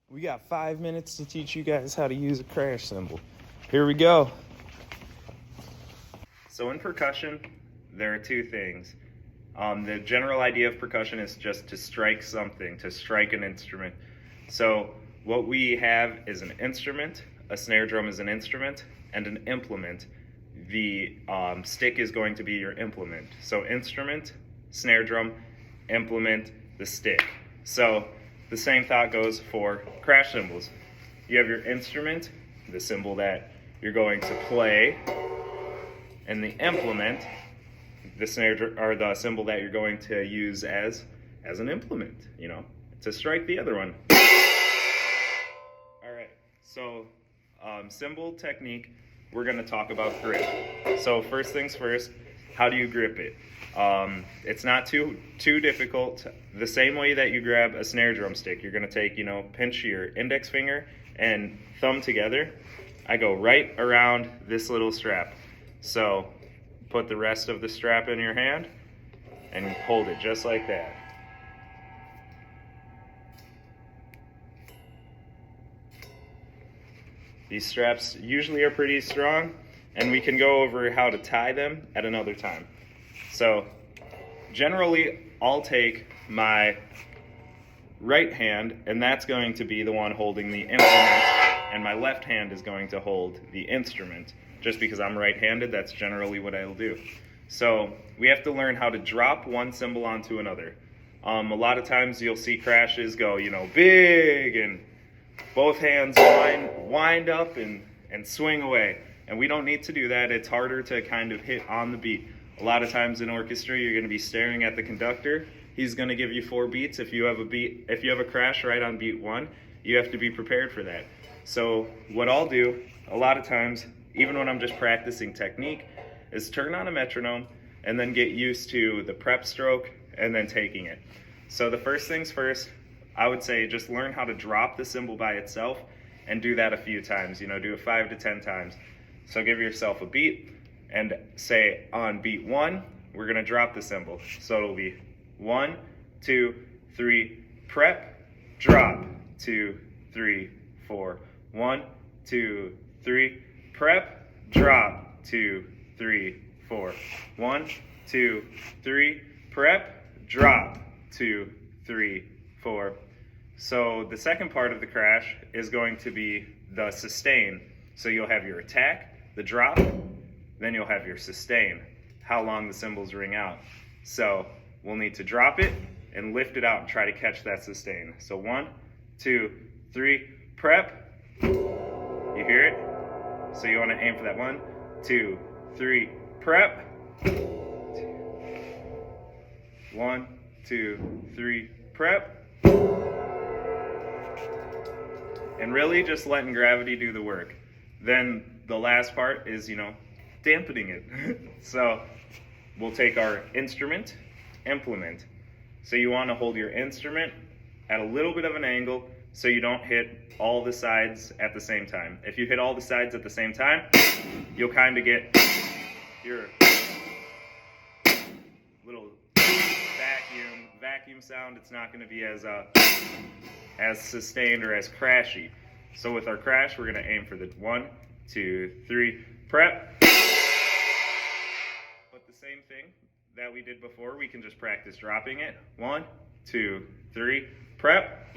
We got 5 minutes to teach you guys how to use a crash cymbal. Here we go. So in percussion, there are two things. The general idea of percussion is just to strike something, to strike an instrument. So what we have is an instrument, a snare drum is an instrument, and an implement. The stick is going to be your implement. So instrument, snare drum, implement, the stick. So the same thought goes for crash cymbals. You have your instrument, the cymbal that you're going to play, and the implement, the the cymbal that you're going to use as an implement, to strike the other one. All right, so cymbal technique, we're going to talk about grip. So first things first, how do you grip it? It's not too difficult. The same way that you grab a snare drum stick, you're going to take, pinch your index finger and thumb together. I go right around this little strap. So put the rest of the strap in your hand and hold it just like that. These straps usually are pretty strong, and we can go over how to tie them at another time. So generally, I'll take my right hand, and that's going to be the one holding the implement, and my left hand is going to hold the instrument. Just because I'm right-handed, that's generally what I'll do. So we have to learn how to drop one cymbal onto another. A lot of times you'll see crashes go, big, and both hands wind up and swing away. And we don't need to do that. It's harder to kind of hit on the beat. A lot of times in orchestra, you're going to be staring at the conductor. He's going to give you 4 beats. If you have a crash right on beat 1, you have to be prepared for that. So what I'll do a lot of times, even when I'm just practicing technique, is turn on a metronome and then get used to the prep stroke and then taking it. So the first things first, I would say just learn how to drop the cymbal by itself and do that a few times, do it 5 to 10 times. So give yourself a beat and say on beat 1, we're going to drop the cymbal. So it'll be 1, 2, 3, prep, drop, 2, 3, 4, 1, 2, 3, prep, drop, 2, 3, 4, 1, 2, 3, prep, drop, 2, 3, 4. So the second part of the crash is going to be the sustain. So you'll have your attack, the drop, then you'll have your sustain, how long the cymbals ring out. So we'll need to drop it and lift it out and try to catch that sustain. So 1, 2, 3, prep. You hear it? So you want to aim for that 1, 2, 3, prep. 1, 2, 3, prep. And really just letting gravity do the work. Then the last part is, dampening it. So we'll take our instrument, implement. So you want to hold your instrument at a little bit of an angle so you don't hit all the sides at the same time. If you hit all the sides at the same time, you'll kind of get your little vacuum sound. It's not going to be as sustained or as crashy. So with our crash, we're going to aim for the 1, 2, 3, prep. But the same thing that we did before, we can just practice dropping it. 1, 2, 3, prep.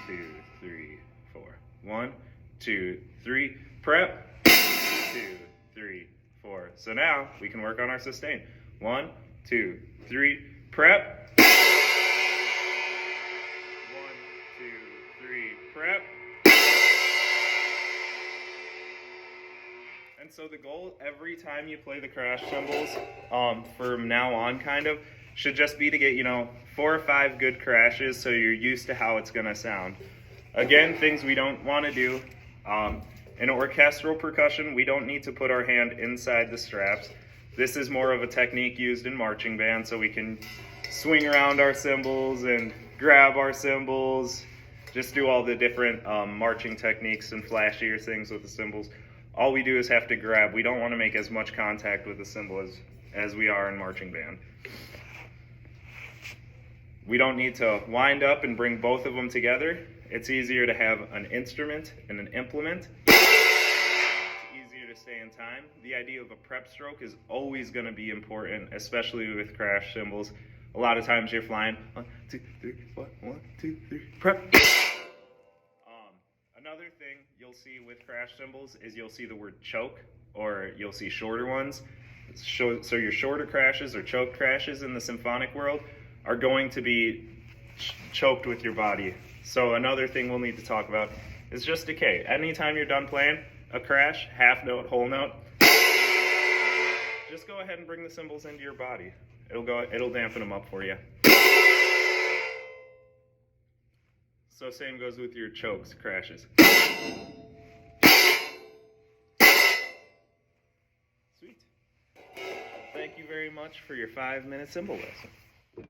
2, 3, 4. 1, 2, 3, prep. 2, 3, 4. So now we can work on our sustain. 1, 2, 3, prep. 1, 2, 3, prep. And so the goal every time you play the crash cymbals, from now on should just be to get, 4 or 5 good crashes so you're used to how it's going to sound. Again, things we don't want to do. In orchestral percussion, we don't need to put our hand inside the straps. This is more of a technique used in marching band, so we can swing around our cymbals and grab our cymbals, just do all the different marching techniques and flashier things with the cymbals. All we do is have to grab. We don't want to make as much contact with the cymbal as we are in marching band. We don't need to wind up and bring both of them together. It's easier to have an instrument and an implement. It's easier to stay in time. The idea of a prep stroke is always going to be important, especially with crash cymbals. A lot of times you're flying 1, 2, 3, 4, 1, 2, 3, prep. Another thing you'll see with crash cymbals is you'll see the word choke, or you'll see shorter ones. So your shorter crashes or choke crashes in the symphonic world are going to be choked with your body. So another thing we'll need to talk about is just decay. Anytime you're done playing a crash, half note, whole note, just go ahead and bring the cymbals into your body. It'll dampen them up for you. So same goes with your chokes, crashes. Sweet. Thank you very much for your 5-minute cymbal lesson.